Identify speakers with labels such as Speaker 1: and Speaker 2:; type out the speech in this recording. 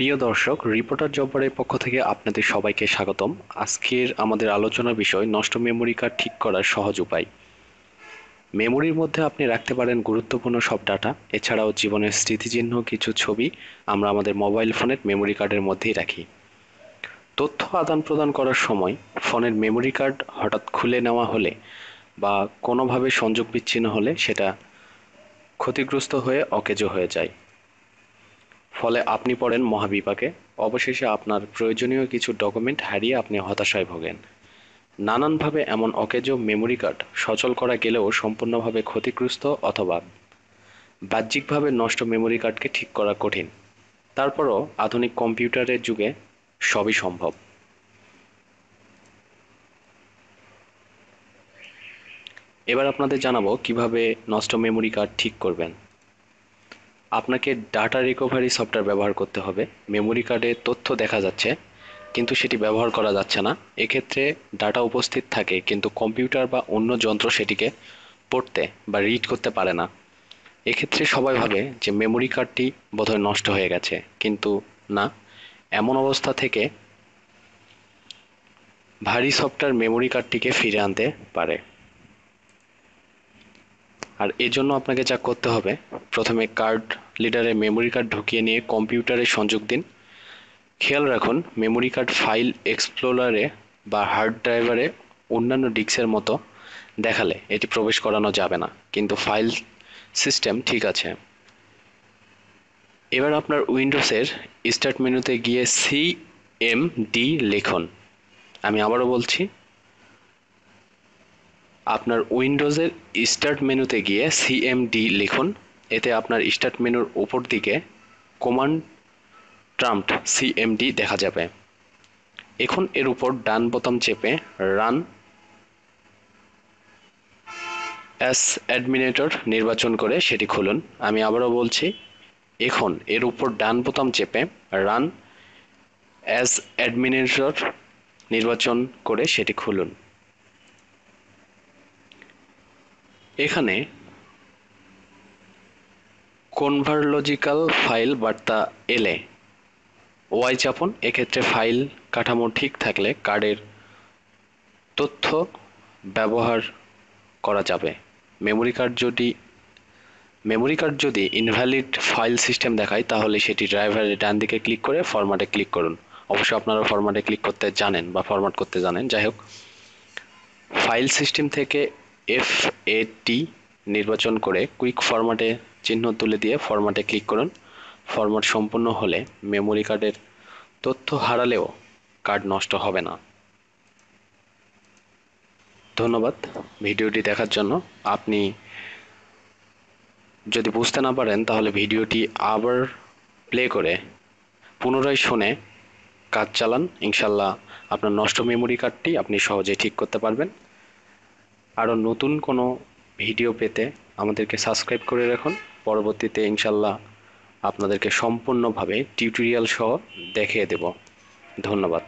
Speaker 1: প্রিয় দর্শক, রিপোর্টার জব্বারের পক্ষ থেকে আপনাদের সবাইকে স্বাগতম। আজকের আমাদের আলোচনার বিষয় নষ্ট মেমোরি কার্ড ঠিক করার সহজ উপায়। মেমোরির মধ্যে আপনি রাখতে পারেন গুরুত্বপূর্ণ সব ডাটা, এছাড়াও জীবনের স্মৃতিচিহ্ন কিছু ছবি আমরা আমাদের মোবাইল ফোনের মেমোরি কার্ডের মধ্যেই রাখি। তথ্য আদান প্রদান করার সময় ফোনের মেমোরি কার্ড হঠাৎ খুলে নেওয়া হলে বা কোনোভাবে সংযোগ বিচ্ছিন্ন হলে সেটা ক্ষতিগ্রস্ত হয়ে অকেজো হয়ে যায়। ফলে আপনি পড়েন মহাবিপাকে। অবশেষে আপনার প্রয়োজনীয় কিছু ডকুমেন্ট হারিয়ে আপনি হতাশায় ভোগেন। নানানভাবে এমন অকেজো মেমোরি কার্ড সচল করা গেলেও সম্পূর্ণভাবে ক্ষতিগ্রস্ত অথবা বাহ্যিকভাবে নষ্ট মেমোরি কার্ডকে ঠিক করা কঠিন। তারপরও আধুনিক কম্পিউটারের যুগে সবই সম্ভব। এবার আপনাদের জানাবো কিভাবে নষ্ট মেমোরি কার্ড ঠিক করবেন। আপনাকে ডাটা রিকভারি সফটওয়্যার ব্যবহার করতে হবে। মেমোরি কার্ডে তথ্য দেখা যাচ্ছে কিন্তু সেটি ব্যবহার করা যাচ্ছে না। এক্ষেত্রে ডাটা উপস্থিত থাকে কিন্তু কম্পিউটার বা অন্য যন্ত্র সেটিকে পড়তে বা রিড করতে পারে না। এক্ষেত্রে সবাই ভাবে যে মেমোরি কার্ডটি বোধহয় নষ্ট হয়ে গেছে, কিন্তু না। এমন অবস্থা থেকে ভারী সফটওয়্যার মেমোরি কার্ডটিকে ফিরে আনতে পারে। আর এজন্য আপনাকে যা করতে হবে, প্রথমে কার্ড লিডারে মেমোরি কার্ড ঢুকিয়ে নিয়ে কম্পিউটারে সংযোগ দিন। খেয়াল রাখুন, মেমোরি কার্ড ফাইল এক্সপ্লোরারে বা হার্ড ড্রাইভারে অন্যান্য ডিস্কের মতো দেখালে এটি প্রবেশ করানো যাবে না, কিন্তু ফাইল সিস্টেম ঠিক আছে। এবার আপনার উইন্ডোজের স্টার্ট মেনুতে গিয়ে সিএমডি লিখুন। আমি আবারও বলছি, আপনার উইন্ডোজের স্টার্ট মেনুতে গিয়ে সিএমডি লিখুন। এতে আপনার স্টার্ট মেনুর উপর দিকে কমান্ড প্রম্পট সিএমডি দেখা যাবে। এখন এর উপর ডান বোতাম চেপে রান অ্যাজ অ্যাডমিনিস্ট্রেটর নির্বাচন করে সেটি খুলুন। আমি আবারও বলছি, এখন এর উপর ডান বোতাম চেপে রান অ্যাজ অ্যাডমিনিস্ট্রেটর নির্বাচন করে সেটি খুলুন। এখানে কনভারলজিক্যাল ফাইল বার্তা এলে ওয়াই চাপুন। এক্ষেত্রে ফাইল কাঠামো ঠিক থাকলে কার্ডের তথ্য ব্যবহার করা যাবে। মেমোরি কার্ড যদি ইনভ্যালিড ফাইল সিস্টেম দেখায় তাহলে সেটি ড্রাইভারের ডান দিকে ক্লিক করে ফরম্যাটে ক্লিক করুন। অবশ্যই আপনারা ফরম্যাটে ক্লিক করতে জানেন বা ফরম্যাট করতে জানেন। যাই হোক, ফাইল সিস্টেম থেকে FAT নির্বাচন করে কুইক ফরম্যাটে চিহ্ন তুলে দিয়ে ফরম্যাটে ক্লিক করুন। ফরম্যাট সম্পূর্ণ হলে মেমোরি কার্ডের তথ্য হারালেও কার্ড নষ্ট হবে না। ধন্যবাদ ভিডিওটি দেখার জন্য। আপনি যদি বুঝতে না পারেন তাহলে ভিডিওটি আবার প্লে করে পুনরায় শুনে কাজ চালান। ইনশাল্লাহ আপনার নষ্ট মেমোরি কার্ডটি আপনি সহজেই ঠিক করতে পারবেন। আরও নতুন কোনো ভিডিও পেতে আমাদেরকে সাবস্ক্রাইব করে রাখুন। পরবর্তীতে ইনশাল্লাহ আপনাদেরকে সম্পূর্ণভাবে টিউটোরিয়াল সহ দেখিয়ে দেব। ধন্যবাদ।